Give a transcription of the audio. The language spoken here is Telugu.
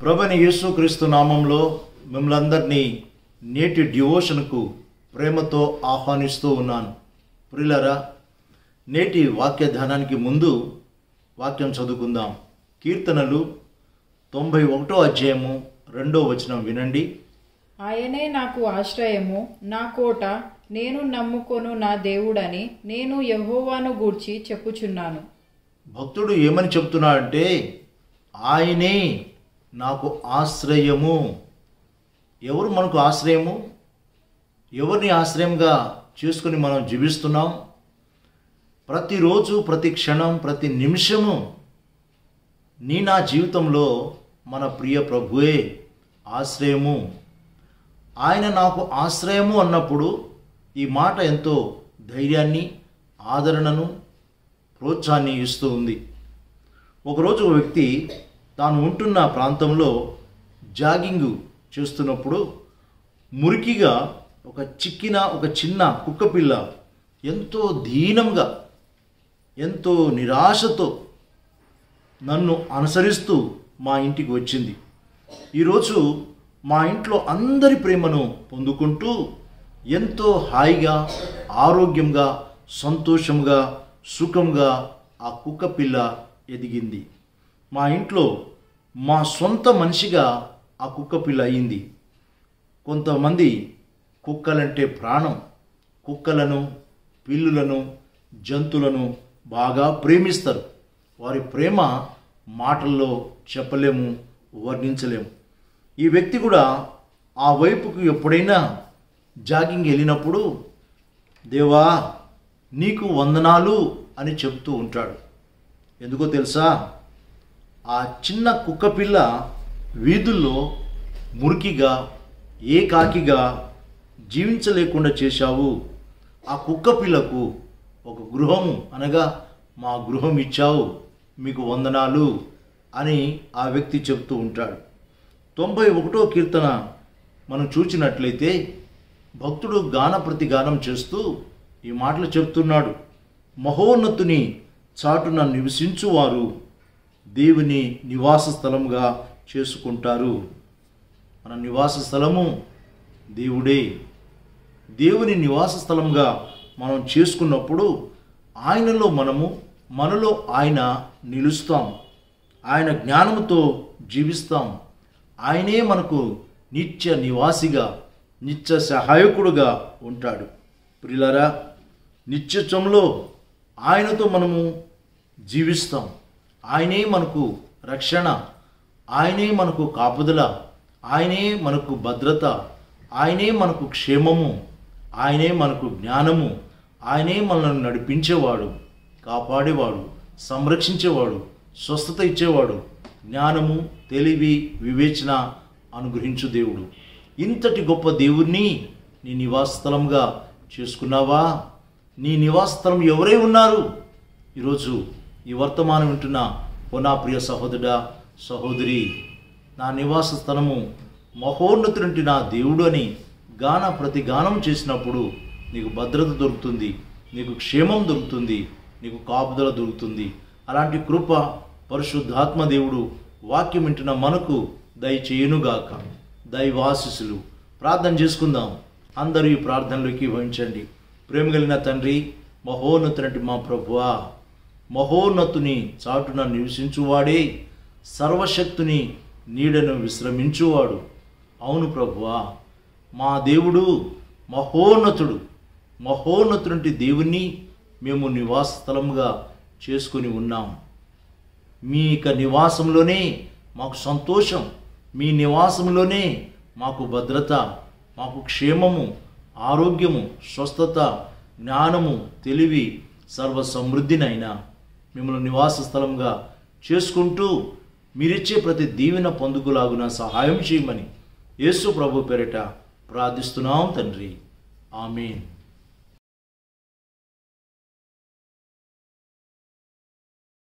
ప్రభువైన యేసుక్రీస్తు నామంలో మిమ్మల్ని అందరినీ నేటి డివోషన్కు ప్రేమతో ఆహ్వానిస్తూ ఉన్నాను. ప్రియులారా, నేటి వాక్య ధ్యానానికి ముందు వాక్యం చదువుకుందాం. కీర్తనలు 91వ అధ్యాయము 2వ వచనం వినండి. ఆయనే నాకు ఆశ్రయము, నా కోట, నేను నమ్ముకొను నా దేవుడని నేను యెహోవాను గూర్చి చెప్పుచున్నాను. భక్తుడు ఏమని చెప్తున్నాడంటే, ఆయనే నాకు ఆశ్రయము. ఎవరు మనకు ఆశ్రయము? ఎవరిని ఆశ్రయంగా చేసుకుని మనం జీవిస్తున్నాం? ప్రతిరోజు, ప్రతి క్షణం, ప్రతి నిమిషము నా జీవితంలో మన ప్రియ ప్రభువే ఆశ్రయము. ఆయన నాకు ఆశ్రయము అన్నప్పుడు ఈ మాట ఎంతో ధైర్యాన్ని, ఆదరణను, ప్రోత్సాహాన్ని ఇస్తూ ఉంది. ఒకరోజు ఒక వ్యక్తి తాను ఉంటున్న ప్రాంతంలో జాగింగ్ చేస్తున్నప్పుడు మురికిగా ఒక చిన్న కుక్కపిల్ల ఎంతో దీనంగా, ఎంతో నిరాశతో నన్ను అనుసరిస్తూ మా ఇంటికి వచ్చింది. ఈరోజు మా ఇంట్లో అందరి ప్రేమను పొందుకుంటూ ఎంతో హాయిగా, ఆరోగ్యంగా, సంతోషంగా, సుఖంగా ఆ కుక్కపిల్ల ఎదిగింది. మా ఇంట్లో మా సొంత మనిషిగా ఆ కుక్కపిల్ల అయింది. కొంతమంది కుక్కలంటే ప్రాణం. కుక్కలను, పిల్లులను, జంతువులను బాగా ప్రేమిస్తారు. వారి ప్రేమ మాటల్లో చెప్పలేము, వర్ణించలేము. ఈ వ్యక్తి కూడా ఆ వైపుకు ఎప్పుడైనా జాగింగ్ వెళ్ళినప్పుడు, దేవా నీకు వందనాలు అని చెప్తూ ఉంటాడు. ఎందుకో తెలుసా? ఆ చిన్న కుక్కపిల్ల వీధుల్లో మురికిగా, ఏకాకిగా జీవించలేకుండా చేశావు. ఆ కుక్కపిల్లకు ఒక గృహము, అనగా మా గృహం ఇచ్చావు, మీకు వందనాలు అని ఆ వ్యక్తి చెప్తూ ఉంటాడు. 91వ కీర్తన మనం చూచినట్లయితే భక్తుడు గాన ప్రతిగానం చేస్తూ ఈ మాటలు చెప్తున్నాడు. మహోన్నతుని చాటున నివసించువారు దేవుని నివాస స్థలంగా చేసుకుంటారు. మన నివాస స్థలము దేవుడే. దేవుని నివాస స్థలంగా మనం చేసుకున్నప్పుడు ఆయనలో మనలో ఆయన నిలుస్తాం. ఆయన జ్ఞానముతో జీవిస్తాం. ఆయనే మనకు నిత్య నివాసిగా, నిత్య సహాయకుడుగా ఉంటాడు. ప్రియులారా, నిత్యత్వంలో ఆయనతో మనము జీవిస్తాం. ఆయనే మనకు రక్షణ, ఆయనే మనకు కాపుదల, ఆయనే మనకు భద్రత, ఆయనే మనకు క్షేమము, ఆయనే మనకు జ్ఞానము, ఆయనే మనల్ని నడిపించేవాడు, కాపాడేవాడు, సంరక్షించేవాడు, స్వస్థత ఇచ్చేవాడు, జ్ఞానము, తెలివి, వివేచన అనుగ్రహించు దేవుడు. ఇంతటి గొప్ప దేవుణ్ణి నీ నివాస స్థలంగా చేసుకున్నావా? నీ నివాస స్థలం ఎవరై ఉన్నారు? ఈరోజు ఈ వర్తమానం వింటున్న నా ప్రియ సహోదరుడా, సహోదరి, నా నివాస స్థలము మహోన్నతుడి నా దేవుడు అని గాన ప్రతిగానం చేసినప్పుడు నీకు భద్రత దొరుకుతుంది, నీకు క్షేమం దొరుకుతుంది, నీకు కాపుదల దొరుకుతుంది. అలాంటి కృప పరిశుద్ధాత్మ దేవుడు వాక్యం వింటున్న మనకు దయచేయునుగాక. దైవాశీస్సులు. ప్రార్థన చేసుకుందాం. అందరూ ఈ ప్రార్థనలోకి వహించండి. ప్రేమ కలిగిన తండ్రి, మహోన్నతుని మా ప్రభువా, మహోన్నతుని చాటున నివసించువాడే, సర్వశక్తుని నీడను విశ్రమించువాడు. అవును ప్రభువా, మా దేవుడు మహోన్నతుడు. మహోన్నతుడి దేవుణ్ణి మేము నివాస స్థలంగా చేసుకుని ఉన్నాం. మీ నివాసంలోనే మాకు సంతోషం, మీ నివాసంలోనే మాకు భద్రత, మాకు క్షేమము, ఆరోగ్యము, స్వస్థత, జ్ఞానము, తెలివి, సర్వ సమృద్ధినైనా మిమ్మల్ని నివాస స్థలంగా చేసుకుంటూ మీరిచ్చే ప్రతి దీవెన పొందుకులాగున సహాయం చేయమని యేసు ప్రభు పేరిట ప్రార్థిస్తున్నాం తండ్రి. ఆమేన్.